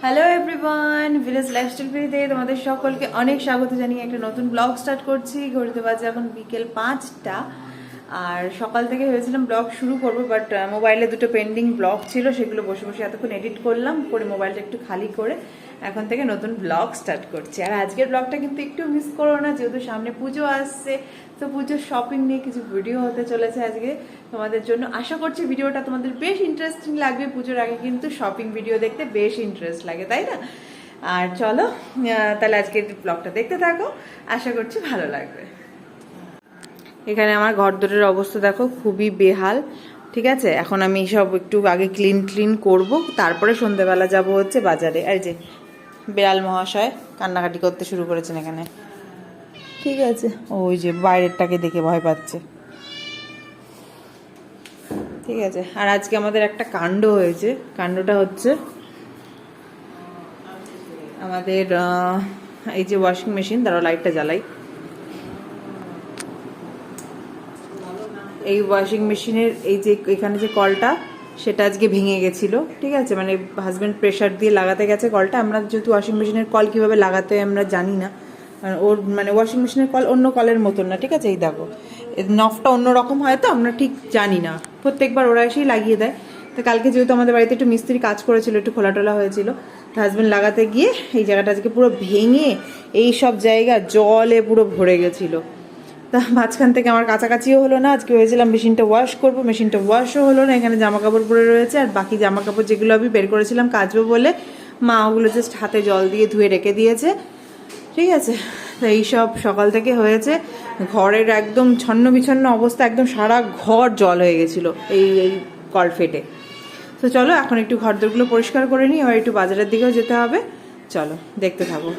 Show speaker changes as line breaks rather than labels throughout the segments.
Hello everyone, village lifestyle পেতে তোমাদের সকলকে অনেক স্বাগত জানিয়ে একটা নতুন ব্লগ স্টার্ট করছি। ঘড়িতে বাজে এখন বিকেল 5টা। আর সকাল থেকে ভেবেছিলাম ব্লগ শুরু করবো, বাট মোবাইলে দুটো পেন্ডিং ব্লগ ছিল, সেগুলো বসে বসে এতক্ষণ এডিট করলাম, করে মোবাইলটা একটু খালি করে এখন থেকে নতুন ব্লগ স্টার্ট করছি। আর আজকের ব্লগটা কিন্তু একটু মিস করো না, যেহেতু সামনে পুজো আসছে, তো পুজোর শপিং নিয়ে কিছু ভিডিও হতে চলেছে আজকে তোমাদের জন্য। আশা করছি ভিডিওটা তোমাদের বেশ ইন্টারেস্টিং লাগবে। পুজোর আগে কিন্তু শপিং ভিডিও দেখতে বেশ ইন্টারেস্ট লাগে, তাই না? আর চলো তাহলে আজকে ব্লগটা দেখতে থাকো, আশা করছি ভালো লাগবে। এখানে আমার ঘরদোরের অবস্থা দেখো, খুবই বেহাল। ঠিক আছে, এখন আমি সব একটু আগে ক্লিন করব, তারপরে সন্ধ্যেবেলা যাব হচ্ছে বাজারে। আর যে বিড়াল মহাশয় কান্নাকাটি করতে শুরু করেছেন এখানে। ঠিক আছে, ওই যে বাইরেরটাকে দেখে ভয় পাচ্ছে। ঠিক আছে, আর আজকে আমাদের একটা কাণ্ড হয়েছে। কাণ্ডটা হচ্ছে আমাদের এই যে ওয়াশিং মেশিন, তারা লাইটটা জ্বালাই। এই ওয়াশিং মেশিনের এই যে এখানে যে কলটা, সেটা আজকে ভেঙে গেছিল। ঠিক আছে, মানে হাজব্যান্ড প্রেশার দিয়ে লাগাতে গেছে কলটা। আমরা যেহেতু ওয়াশিং মেশিনের কল কীভাবে লাগাতে আমরা জানি না, ওর মানে ওয়াশিং মেশিনের কল অন্য কলের মতন না। ঠিক আছে, এই দেখো নফটা অন্যরকম, হয়তো আমরা ঠিক জানি না, প্রত্যেকবার ওরা এসেই লাগিয়ে দেয়। তো কালকে যেহেতু আমাদের বাড়িতে একটু মিস্ত্রি কাজ করেছিল, একটু খোলা টোলা হয়েছিল, তো হাজব্যান্ড লাগাতে গিয়ে এই জায়গাটা আজকে পুরো ভেঙে এই সব জায়গা জলে পুরো ভরে গেছিলো। তা মাঝখান থেকে আমার কাছাকাছিও হলো না। আজকে ভেবেছিলাম মেশিনটা ওয়াশ করবো, মেশিনটা ওয়াশও হলো না। এখানে জামা কাপড় পরে রয়েছে, আর বাকি জামা কাপড় যেগুলো আমি বের করেছিলাম কাচবো বলে, মা ওগুলো জাস্ট হাতে জল দিয়ে ধুয়ে রেখে দিয়েছে। ঠিক আছে, তো এইসব সকাল থেকে হয়েছে। ঘরের একদম ছন্ন বিছন্ন অবস্থা, একদম সারা ঘর জল হয়ে গেছিলো এই এই কল ফেটে। তো চলো এখন একটু ঘরদোরগুলো পরিষ্কার করে নিই, আবার একটু বাজারের দিকেও যেতে হবে। চলো দেখতে থাকো।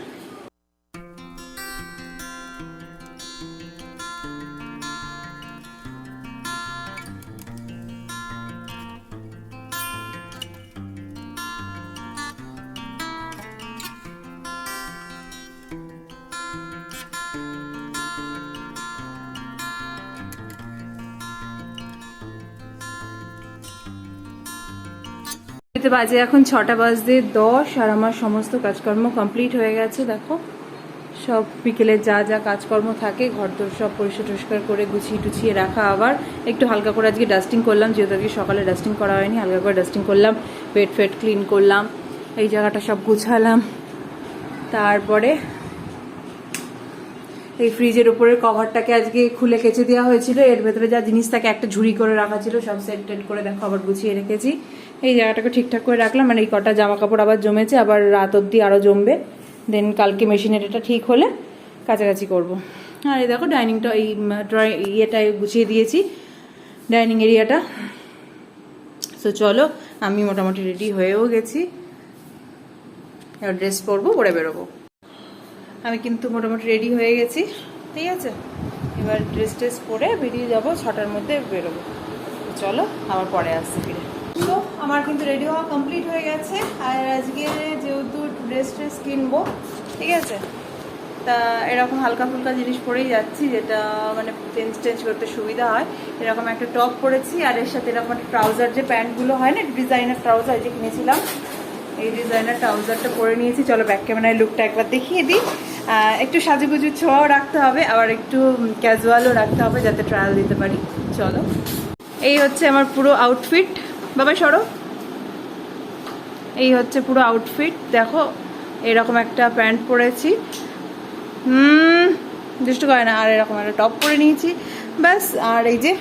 বাজে এখন 6টা বাজতে 10, আর আমার সমস্ত কাজকর্ম কমপ্লিট হয়ে গেছে। দেখো সব বিকেলে যা যা কাজকর্ম থাকে, ঘরদোর সব পরিষ্কার করে গুছিয়ে টুছিয়ে রাখা। আবার একটু হালকা করে আজকে ডাস্টিং করলাম, যেহেতু আজকে সকালে ডাস্টিং করা হয়নি, হালকা করে ডাস্টিং করলাম, বেড ফেড ক্লিন করলাম, এই জায়গাটা সব গুছালাম। তারপরে এই ফ্রিজের উপরের কভারটাকে আজকে খুলে কেচে দেওয়া হয়েছিল। এর ভেতরে যা জিনিস থাকে একটা ঝুড়ি করে রাখা ছিল, সব সেট টেট করে দেখো আবার গুছিয়ে রেখেছি। এই জায়গাটাকে ঠিকঠাক করে রাখলাম, মানে এই কটা জামা কাপড় আবার জমেছে, আবার রাত অবধি আরও জমবে। দেন কালকে মেশিনের এটা ঠিক হলে কাছাকাছি করব। আর এই দেখো ডাইনিংটা, এই ইয়েটাই গুছিয়ে দিয়েছি, ডাইনিং এরিয়াটা। তো চলো, আমি মোটামুটি রেডি হয়েও গেছি, এবার ড্রেস পরবো, পরে বেরোবো। আমি কিন্তু মোটামুটি রেডি হয়ে গেছি। ঠিক আছে, এবার ড্রেস পরে বেরিয়ে যাব, 6টার মধ্যে বেরোবো। চলো আবার পরে আসছি ফিরে। তো আমার কিন্তু রেডি হওয়া কমপ্লিট হয়ে গেছে। আর আজকে যেহেতু ড্রেস কিনবো, ঠিক আছে, তা এরকম হালকা ফুলকা জিনিস পরেই যাচ্ছি, যেটা মানে চেঞ্জ করতে সুবিধা হয়। এরকম একটা টপ পরেছি, আর এর সাথে এরকম একটা ট্রাউজার, যে প্যান্টগুলো হয় না ডিজাইনার ট্রাউজার, যে কিনেছিলাম এই ডিজাইনার ট্রাউজারটা পরে নিয়েছি। চলো ব্যাক ক্যামেরায় লুকটা একবার দেখিয়ে দিই। একটু সাজুগুজু ছোঁয়াও রাখতে হবে, আবার একটু ক্যাজুয়ালও রাখতে হবে, যাতে ট্রায়াল দিতে পারি। চলো, এই হচ্ছে আমার পুরো আউটফিট। বাবা সরো, এই হচ্ছে পুরো আউটফিট। দেখো এরকম একটা প্যান্ট পরেছি, দুষ্টু করে না, আর এরকম একটা টপ পরে নিয়েছি, ব্যাস। আর এই যে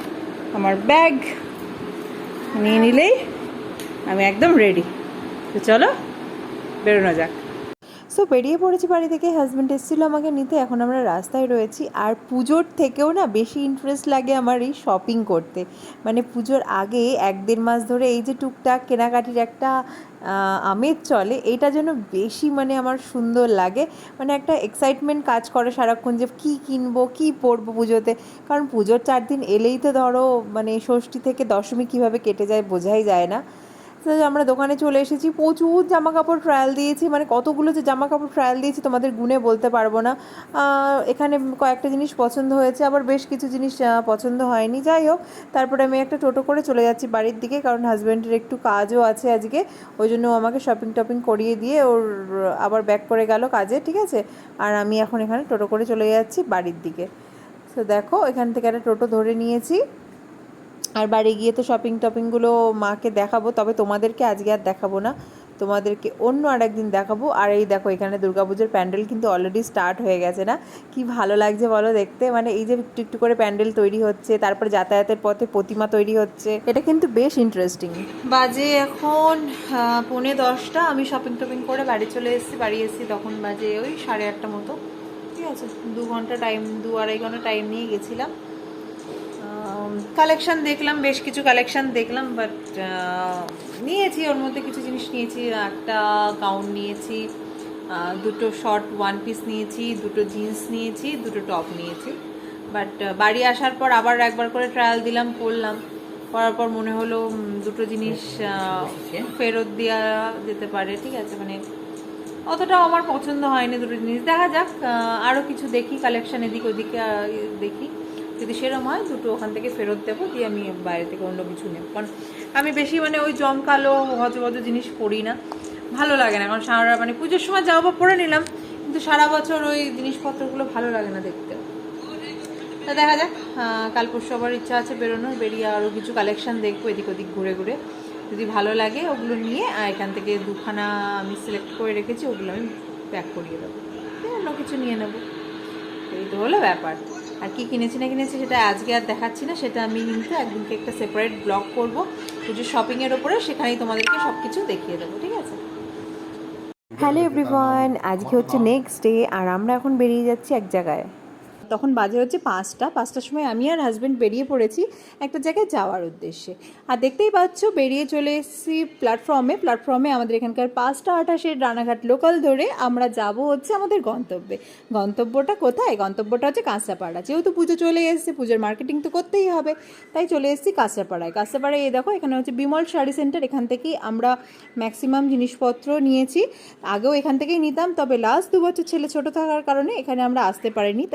আমার ব্যাগ নিয়ে নিলেই আমি একদম রেডি। তো চলো বেরোনো যাক। সো বেরিয়ে পড়েছি বাড়ি থেকে, হাজব্যান্ড এসেছিলো আমাকে নিতে, এখন আমরা রাস্তায় রয়েছি। আর পুজোর থেকেও না বেশি ইন্টারেস্ট লাগে আমার এই শপিং করতে। মানে পুজোর আগে 1-1.5 মাস ধরে এই যে টুকটাক কেনাকাটির একটা আমেজ চলে, এইটা যেন বেশি মানে আমার সুন্দর লাগে। মানে একটা এক্সাইটমেন্ট কাজ করে সারাক্ষণ, যে কী কিনবো, কী পরবো পুজোতে। কারণ পুজোর 4 দিন এলেই তো ধরো মানে ষষ্ঠী থেকে দশমী কীভাবে কেটে যায় বোঝাই যায় না। তো তো আমরা দোকানে চলে এসেছি, প্রচুর জামা কাপড় ট্রায়াল দিয়েছি, মানে কতগুলো যে জামা কাপড় ট্রায়াল দিয়েছি তোমাদের গুণে বলতে পারবো না। এখানে কয়েকটা জিনিস পছন্দ হয়েছে, আবার বেশ কিছু জিনিস পছন্দ হয়নি। যাই হোক, তারপরে আমি একটা টোটো করে চলে যাচ্ছি বাড়ির দিকে, কারণ হাজব্যান্ডের একটু কাজও আছে আজকে, ওই জন্য আমাকে শপিং টপিং করিয়ে দিয়ে ওর আবার ব্যাক করে গেল কাজে, ঠিক আছে। আর আমি এখন এখানে টোটো করে চলে যাচ্ছি বাড়ির দিকে। তো দেখো, এখান থেকে একটা টোটো ধরে নিয়েছি, আর বাড়ি গিয়ে তো শপিং টপিংগুলো মাকে দেখাবো, তবে তোমাদেরকে আজকে আর দেখাবো না, তোমাদেরকে অন্য আর একদিন দেখাবো। আর এই দেখো, এখানে দুর্গাপুজোর প্যান্ডেল কিন্তু অলরেডি স্টার্ট হয়ে গেছে না? কি ভালো লাগছে বলো দেখতে, মানে এই যে একটু একটু করে প্যান্ডেল তৈরি হচ্ছে, তারপরে যাতায়াতের পথে প্রতিমা তৈরি হচ্ছে, এটা কিন্তু বেশ ইন্টারেস্টিং। বাজে এখন 9:45, আমি শপিং টপিং করে বাড়ি চলে এসেছি। বাড়ি এসেছি তখন বাজে ওই 8:30 মতো, ঠিক আছে। 2-2.5 ঘন্টা টাইম নিয়ে গেছিলাম। কালেকশন দেখলাম, বেশ কিছু কালেকশন দেখলাম, বাট নিয়েছি, ওর মধ্যে কিছু জিনিস নিয়েছি। একটা গাউন নিয়েছি, দুটো শর্ট ওয়ান পিস নিয়েছি, দুটো জিন্স নিয়েছি, দুটো টপ নিয়েছি। বাট বাড়ি আসার পর আবার একবার করে ট্রায়াল দিলাম, পরলাম। পরার পর মনে হলো দুটো জিনিস ফেরত দেওয়া যেতে পারে, ঠিক আছে। মানে অতটাও আমার পছন্দ হয়নি দুটো জিনিস। দেখা যাক, আরও কিছু দেখি কালেকশন, এদিক ওদিকে দেখি, যদি সেরকম হয় দুটো ওখান থেকে ফেরত দেবো, দিয়ে আমি বাইরে থেকে অন্য কিছু নেব। কারণ আমি বেশি মানে ওই জমকালো হজবজ জিনিস পরি না, ভালো লাগে না। কারণ সারা মানে পুজোর সময় যাওয়া বা পরে নিলাম, কিন্তু সারা বছর ওই জিনিসপত্রগুলো ভালো লাগে না দেখতে। তা দেখা যাক, কাল পরশু আবার ইচ্ছা আছে বেরোনোর, বেরিয়ে আরও কিছু কালেকশন দেখবো এদিক ওদিক ঘুরে ঘুরে। যদি ভালো লাগে ওগুলো নিয়ে এখান থেকে দুখানা আমি সিলেক্ট করে রেখেছি, ওগুলো আমি প্যাক করিয়ে দেবো, অন্য কিছু নিয়ে নেবো। এই তো হলো ব্যাপার। আর কি কিনেছি না কিনেছি সেটা আজকে আর দেখাচ্ছি না, সেটা আমি কিন্তু একদিনকে একটা সেপারেট ব্লগ করবো পুজোর শপিংয়ের ওপরে, সেখানেই তোমাদেরকে সব কিছু দেখিয়ে দেবো, ঠিক আছে। হ্যালো এভরিওয়ান, আজকে হচ্ছে নেক্সট ডে, আর আমরা এখন বেরিয়ে যাচ্ছি এক জায়গায়। তখন বাজে হচ্ছে 5টার সময় আমি আর হাজব্যান্ড বেরিয়ে পড়েছি একটা জায়গায় যাওয়ার উদ্দেশ্যে। আর দেখতেই পাচ্ছ, বেরিয়ে চলে এসেছি প্ল্যাটফর্মে আমাদের এখানকার 5:28 রানাঘাট লোকাল ধরে আমরা যাব হচ্ছে আমাদের গন্তব্যে। গন্তব্যটা কোথায়? গন্তব্যটা হচ্ছে কাঁচরাপাড়া। যেহেতু পুজো চলে এসেছে, পুজোর মার্কেটিং তো করতেই হবে, তাই চলে এসেছি কাঁচরাপাড়ায়। এই দেখো, এখানে হচ্ছে বিমল শাড়ি সেন্টার, এখান থেকেই আমরা ম্যাক্সিমাম জিনিসপত্র নিয়েছি। আগেও এখান থেকেই নিতাম, তবে লাস্ট 2 বছর ছেলে ছোটো থাকার কারণে এখানে আমরা আসতে পারিনি।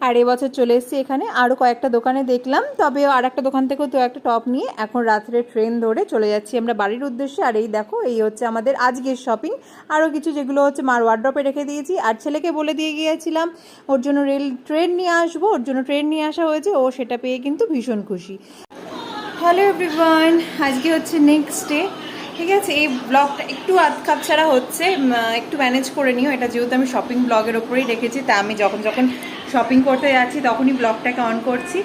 আর এবছর চলে এসেছি এখানে, আরও কয়েকটা দোকানে দেখলাম, তবে আর একটা দোকান থেকেও তো একটা টপ নিয়ে এখন রাত্রে ট্রেন ধরে চলে যাচ্ছি আমরা বাড়ির উদ্দেশ্যে। আর এই দেখো, এই হচ্ছে আমাদের আজকের শপিং। আরও কিছু যেগুলো হচ্ছে মার ওয়ার্ড্রপে রেখে দিয়েছি, আর ছেলেকে বলে দিয়ে গিয়েছিলাম ওর জন্য ট্রেন নিয়ে আসবো, ওর জন্য ট্রেন নিয়ে আসা হয়েছে, ও সেটা পেয়ে কিন্তু ভীষণ খুশি। হ্যালো এভরিওয়ান, আজকে হচ্ছে নেক্সট ডে, ঠিক আছে। এই ব্লগটা একটু আধখাপ ছাড়া হচ্ছে, একটু ম্যানেজ করে নিও, এটা যেহেতু আমি শপিং ব্লগের ওপরেই রেখেছি, তা আমি যখন শপিং করতে যাচ্ছি তখনই ব্লগটাকে অন করছি।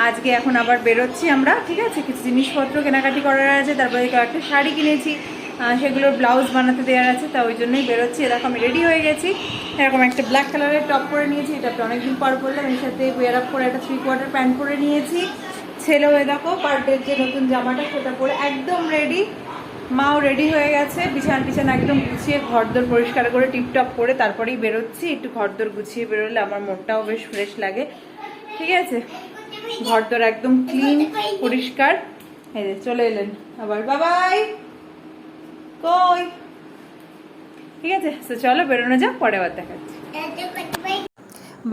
আজকে এখন আবার বেরোচ্ছি আমরা, ঠিক আছে। কিছু জিনিসপত্র কেনাকাটি করার আছে, তারপরে কয়েকটা শাড়ি কিনেছি, সেগুলোর ব্লাউজ বানাতে দেওয়ার আছে, তা ওই জন্যই বেরোচ্ছি। এরকম আমি রেডি হয়ে গেছি, এরকম একটা ব্ল্যাক কালারের টপ পরে নিয়েছি, এটা অনেকদিন পর পরলাম, এর সাথে ওয়ার আপ করে একটা 3/4 প্যান্ট পরে নিয়েছি। ছেলেও দেখো বার্থডের যে নতুন জামাটা সেটা পরে একদম রেডি, মাও রেডি হয়ে গেছে, বিছানা একদম গুছিয়ে ঘরদোর পরিষ্কার করে টিপটপ করে তারপরেই বেরোচ্ছি। একটু ঘরদোর গুছিয়ে বেরোলে আমার মনটাও বেশ ফ্রেশ লাগে, ঠিক আছে। ঘরদোর একদম ক্লিন পরিষ্কার। এই যে চলে এলেন আবার, বাবাই কই, ঠিক আছে। তো চলো বেরোনো যাক, পরে আবার দেখাচ্ছি।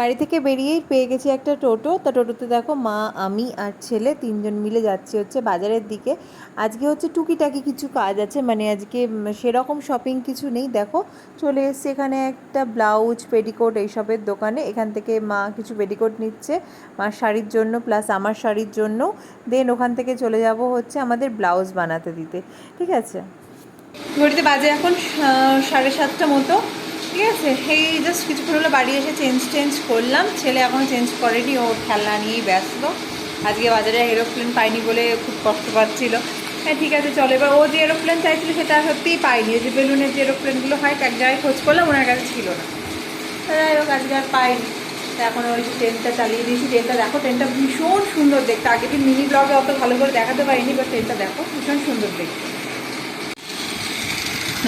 বাড়ি থেকে বেরিয়েই পেয়ে গেছি একটা টোটো। তা টোটোতে দেখো, মা, আমি আর ছেলে 3জন মিলে যাচ্ছি হচ্ছে বাজারের দিকে। আজকে হচ্ছে টুকিটাকি কিছু কাজ আছে, মানে আজকে সেরকম শপিং কিছু নেই। দেখো, চলে এসছে এখানে একটা ব্লাউজ, পেটিকোট এইসবের দোকানে। এখান থেকে মা কিছু পেটিকোট নিচ্ছে মার শাড়ির জন্য, প্লাস আমার শাড়ির জন্য। দেন ওখান থেকে চলে যাব হচ্ছে আমাদের ব্লাউজ বানাতে দিতে, ঠিক আছে। ঘড়িতে বাজে এখন 7:30 মতো, ঠিক আছে। এই জাস্ট কিছুক্ষণ হলো বাড়ি এসে চেঞ্জ করলাম। ছেলে এখনও চেঞ্জ করেনি, ওর খেলনা নিয়েই ব্যস্ত। আজকে বাজারে এরোপ্লেন পাইনি বলে খুব কষ্ট পাচ্ছিল। হ্যাঁ, ঠিক আছে চলো। এবার ও যে এরোপ্লেন চাইছিল সেটা সত্যিই পাইনি, যে বেলুনের যে এরোপ্লেনগুলো হয়, এক জায়গায় খোঁজ করলাম, ওনার কাছে ছিল না। যাই হোক, আজকে আর পাইনি। তা এখন ওই ট্রেনটা চালিয়ে দিয়েছি। ট্রেনটা দেখো, ট্রেনটা ভীষণ সুন্দর দেখতে। আগের দিন মিনি ব্লগে অত ভালো করে দেখাতে পারিনি, বাট ট্রেনটা দেখো ভীষণ সুন্দর দেখতে।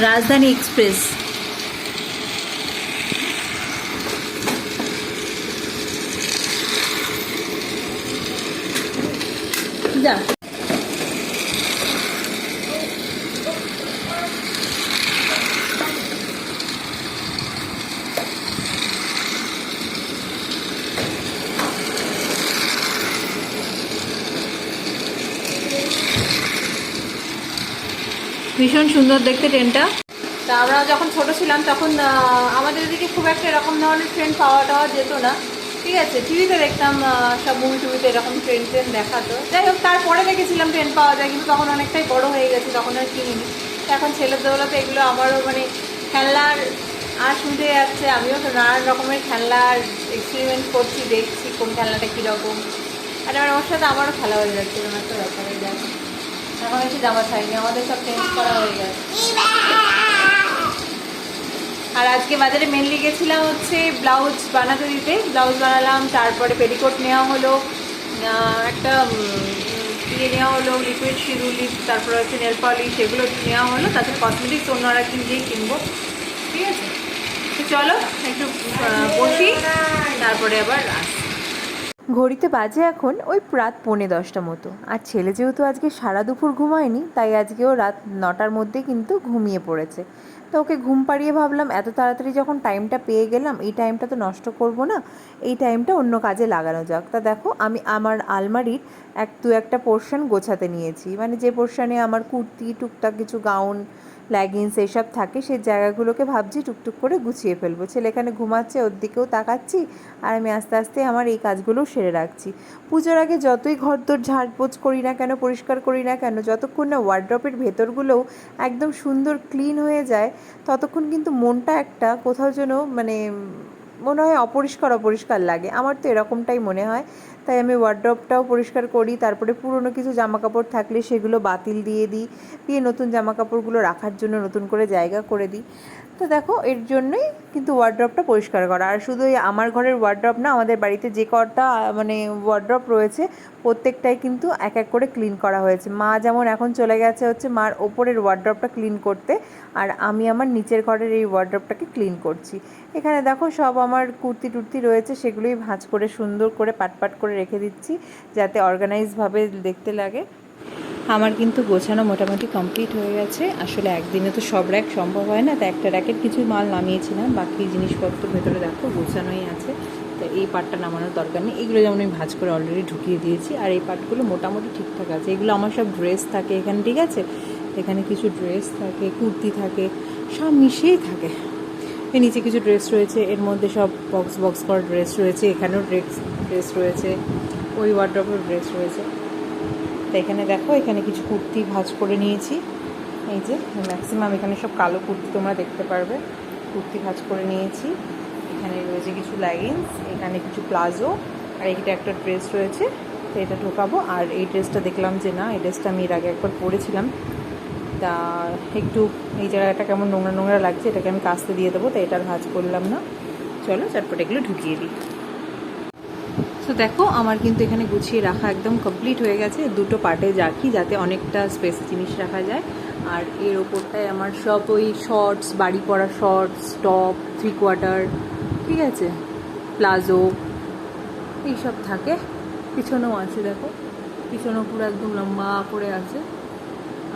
রাজধানী এক্সপ্রেস। যা ভীষণ সুন্দর দেখতে ট্রেনটা। তা আমরা যখন ছোট ছিলাম তখন আমাদের এদিকে খুব একটা এরকম ধরনের ট্রেন পাওয়া টাওয়া যেত না, ঠিক আছে। টিভিতে দেখতাম, সব মুভি টুভিতে এরকম ট্রেন দেখাতো। যাই হোক, তারপরে দেখেছিলাম ট্রেন পাওয়া যায়, কিন্তু তখন অনেকটাই বড় হয়ে গেছে, তখন আর কিনিনি। এখন ছেলের দৌলতে এগুলো আমারও মানে খেলনার আর শুনতে যাচ্ছে, আমিও তো নানান রকমের খেলনার এক্সপেরিমেন্ট করছি, দেখছি কোন খেলনাটা কীরকম। আর ওর সাথে আমারও খেলা হয়ে যাচ্ছে, এরকম একটা ব্যাপার হয়ে যাচ্ছে। এখন একটু জামা চাইনি, আমাদের সব চেঞ্জ করা হয়ে গেছে। আর আজকে বাজারে মেনলি গেছিলাম হচ্ছে ব্লাউজ বানাতে দিতে, ব্লাউজ বানালাম, তারপরে পেটিকোট নেওয়া হলো, একটা ইয়ে নেওয়া হলো, লিকুইড সিঁদুর, তারপরে হচ্ছে নেল পলিশ, এগুলো নেওয়া হলো। তাছাড়া কসমেটিক্স অন্য আর একদিন গিয়ে কিনবো, ঠিক আছে। তো চলো একটু বসি, তারপরে আবার আসি।
ঘড়িতে বাজে এখন ওই রাত 9:45 মতো। আর ছেলে যেহেতু আজকে সারা দুপুর ঘুমায়নি, তাই আজকেও রাত 9টার মধ্যে কিন্তু ঘুমিয়ে পড়েছে। তো ওকে ঘুম পাড়িয়ে ভাবলাম এত তাড়াতাড়ি যখন টাইমটা পেয়ে গেলাম, এই টাইমটা তো নষ্ট করব না, এই টাইমটা অন্য কাজে লাগানো যাক। তা দেখো, আমি আমার আলমারির দু একটা পোর্শন গোছাতে নিয়েছি, মানে যে পোর্শনে আমার কুর্তি, টুকটাক কিছু গাউন, লেগিংস এইসব থাকে, সেই জায়গাগুলোকে ভাবছি টুকটুক করে গুছিয়ে ফেলবো। ছেলে এখানে ঘুমাচ্ছে, ওর দিকেও তাকাচ্ছি, আর আমি আস্তে আস্তে আমার এই কাজগুলোও সেরে রাখছি। পুজোর আগে যতই ঘরদোর ঝাড়পোছ করি না কেন, পরিষ্কার করি না কেন, যতক্ষণ না ওয়ার্ড্রপের ভেতরগুলোও একদম সুন্দর ক্লিন হয়ে যায়, ততক্ষণ কিন্তু মনটা একটা কোথাও যেন মানে মনে হয় অপরিষ্কার অপরিষ্কার লাগে। আমার তো এরকমটাই মনে হয়। তাই আমি ওয়ার্ড্রপটাও পরিষ্কার করি, তারপরে পুরনো কিছু জামাকাপড় থাকলে সেগুলো বাতিল দিয়ে দিই, দিয়ে নতুন জামাকাপড়গুলো রাখার জন্য নতুন করে জায়গা করে দিই। তো দেখো, এর জন্যই কিন্তু ওয়ার্ড্রপটা পরিষ্কার করা। আর শুধু আমার ঘরের ওয়ার্ড্রপ না, আমাদের বাড়িতে যে কটা মানে ওয়ার্ড্রপ রয়েছে প্রত্যেকটাই কিন্তু এক এক করে ক্লিন করা হয়েছে। মা যেমন এখন চলে গেছে হচ্ছে মার ওপরের ওয়ার্ড্রপটা ক্লিন করতে, আর আমি আমার নিচের ঘরের এই ওয়ার্ড্রপটাকে ক্লিন করছি। এখানে দেখো সব আমার কুর্তি টুর্তি রয়েছে, সেগুলোই ভাঁজ করে সুন্দর করে পাট করে রেখে দিচ্ছি, যাতে অর্গানাইজভাবে দেখতে লাগে। আমার কিন্তু গোছানো মোটামুটি কমপ্লিট হয়ে গেছে। আসলে একদিনে তো সব র্যাক সম্ভব হয় না, তাই একটা র্যাকের কিছু মাল নামিয়েছিলাম, বাকি জিনিসপত্র ভেতরে দেখো গোছানোই আছে। তো এই পার্টটা নামানোর দরকার নেই, এগুলো যেমন আমি ভাঁজ করে অলরেডি ঢুকিয়ে দিয়েছি। আর এই পার্টগুলো মোটামুটি ঠিকঠাক আছে। এগুলো আমার সব ড্রেস থাকে এখানে, ঠিক আছে। এখানে কিছু ড্রেস থাকে, কুর্তি থাকে, সব মিশিয়েই থাকে। এর নিচে কিছু ড্রেস রয়েছে, এর মধ্যে সব বক্স বক্স করা ড্রেস রয়েছে, এখানেও ড্রেস রয়েছে, ওই ওয়ার্ড্রপের ড্রেস রয়েছে। তো এখানে দেখো, এখানে কিছু কুর্তি ভাঁজ করে নিয়েছি, এই যে ম্যাক্সিমাম এখানে সব কালো কুর্তি তোমরা দেখতে পারবে, কুর্তি ভাঁজ করে নিয়েছি। এখানে রয়েছে কিছু লেগিংস, এখানে কিছু প্লাজো, আর এইটা একটা ড্রেস রয়েছে, তো এটা ঢোকাবো। আর এই ড্রেসটা দেখলাম যে না, এই ড্রেসটা আমি এর আগে একবার পরেছিলাম, তা একটু এই জায়গাটা কেমন নোংরা নোংরা লাগছে, এটাকে আমি কাচতে দিয়ে দেবো, তাই এটার ভাঁজ করলাম না। চলো চটপট এগুলো ঢুকিয়ে দিই। তো দেখো, আমার কিন্তু এখানে গুছিয়ে রাখা একদম কমপ্লিট হয়ে গেছে। দুটো পার্টে রাখি যাতে অনেকটা স্পেস জিনিস রাখা যায়। আর এর ওপরটায় আমার সব ওই শর্টস, বাড়ি পরা শর্টস, টপ, 3/4, ঠিক আছে, প্লাজো, এইসব থাকে। পিছনেও আছে দেখো, পিছনেও পুরো একদম লম্বা করে আছে।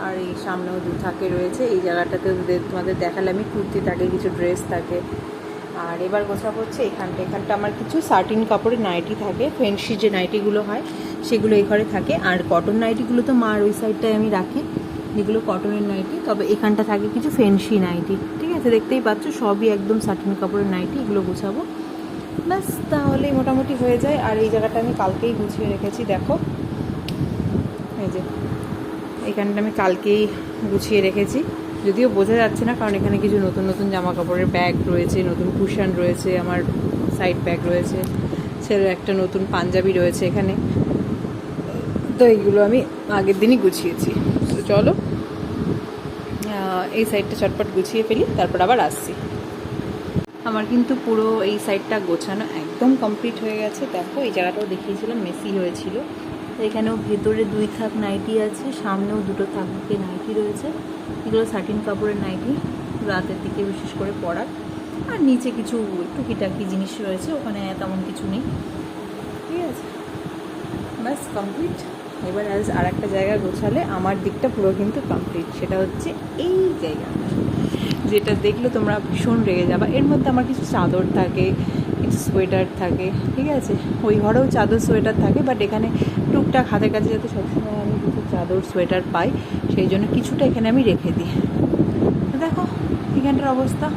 আর এই সামনেও দু থাকে রয়েছে। এই জায়গাটাতে তোমাদের দেখালে আমি কুর্তি থাকে, কিছু ড্রেস থাকে। আর এবার গোছাবো হচ্ছে এখানটা আমার কিছু সার্টিন কাপড়ের নাইটি থাকে, ফেন্সি যে নাইটিগুলো হয় সেগুলো এই ঘরে থাকে। আর কটন নাইটিগুলো তো মার ওই সাইডটায় আমি রাখি, যেগুলো কটনের নাইটি। তবে এখানটা থাকে কিছু ফেন্সি নাইটি, ঠিক আছে, দেখতেই পাচ্ছ সবই একদম সার্টিন কাপড়ের নাইটি। এগুলো গোছাবো, ব্যাস তাহলেই মোটামুটি হয়ে যায়। আর এই জায়গাটা আমি কালকেই গুছিয়ে রেখেছি, দেখো এই যে এখানটা আমি কালকেই গুছিয়ে রেখেছি, যদিও বোঝা যাচ্ছে না কারণ এখানে কিছু নতুন নতুন জামা কাপড়ের ব্যাগ রয়েছে, নতুন কুশন রয়েছে, আমার সাইড ব্যাগ রয়েছে, ছেলের একটা নতুন পাঞ্জাবি রয়েছে এখানে। তো এইগুলো আমি আগের দিনই গুছিয়েছি। তো চলো এই সাইডটা চটপট গুছিয়ে ফেলি, তারপর আবার আসছি। আমার কিন্তু পুরো এই সাইডটা গোছানো একদম কমপ্লিট হয়ে গেছে। দেখো এই জায়গাটাও দেখিয়েছিলাম মেসি হয়েছিল। এখানেও ভেতরে 2 থাক নাইটি আছে, সামনেও 2 থাকে নাইটি রয়েছে। এগুলো সার্টিন কাপড়ের নাইটি, রাতের দিকে বিশেষ করে পরার। আর নিচে কিছু টুকিটাকি জিনিস রয়েছে, ওখানে তেমন কিছু নেই, ঠিক আছে, ব্যাস কমপ্লিট। এবার আর একটা জায়গা গোছালে আমার দিকটা পুরো কিন্তু কমপ্লিট, সেটা হচ্ছে এই জায়গাটা, যেটা দেখলে তোমরা ভীষণ রেগে যাবা। এর মধ্যে আমার কিছু চাদর থাকে,
কিছু সোয়েটার থাকে, ঠিক আছে। ওই ঘরেও চাদর সোয়েটার থাকে, বাট এখানে টুকটাক হাতের কাছে যাতে সবসময় আমি কিছু চাদর সোয়েটার পাই, সেই জন্য কিছুটা এখানে আমি রেখে দিই। দেখো এখানটার অবস্থা।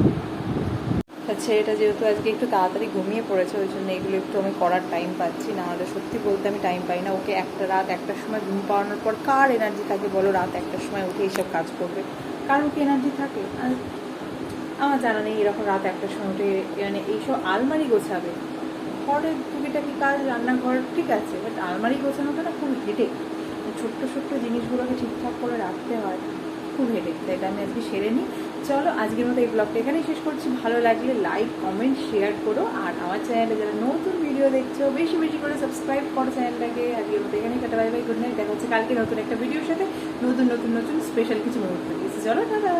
আচ্ছা, এটা যেহেতু আজকে একটু তাড়াতাড়ি ঘুমিয়ে পড়েছে, ওই জন্য এগুলো একটু আমি করার টাইম পাচ্ছি না, হলে সত্যি বলতে আমি টাইম পাই না। ওকে রাত 1টার সময় ঘুম পাড়ানোর পর কার এনার্জি থাকে বলো রাত 1টার সময় উঠে এইসব কাজ করবে? কারোর কি এনার্জি থাকে? আর আমার জানা নেই এরকম রাত 1টার সময় উঠে মানে এইসব আলমারি গোছাবে। ঘরের টুকিটাকি কাজ, রান্নাঘর ঠিক আছে, বাট আলমারি গোছানোটা না খুব হেডেক। ছোট্ট ছোট্ট জিনিসগুলোকে ঠিকঠাক করে রাখতে হয়, খুব হেডেক। তাই এটা আমি আজকে সেরে নিই। চলো আজকের মতো এই ব্লগটা এখানেই শেষ করছি। ভালো লাগলে লাইক কমেন্ট শেয়ার করো, আর আমার চ্যানেলে যারা নতুন ভিডিও দেখছো বেশি বেশি করে সাবস্ক্রাইব করো চ্যানেলটাকে। আজকের মতো এখানেই কাটা, বাই বাই, গুড নাইট। দেখা হচ্ছে কালকে নতুন একটা ভিডিওর সাথে, নতুন নতুন নতুন স্পেশাল কিছু মুহূর্ত দিয়েছি। চলো টাটা।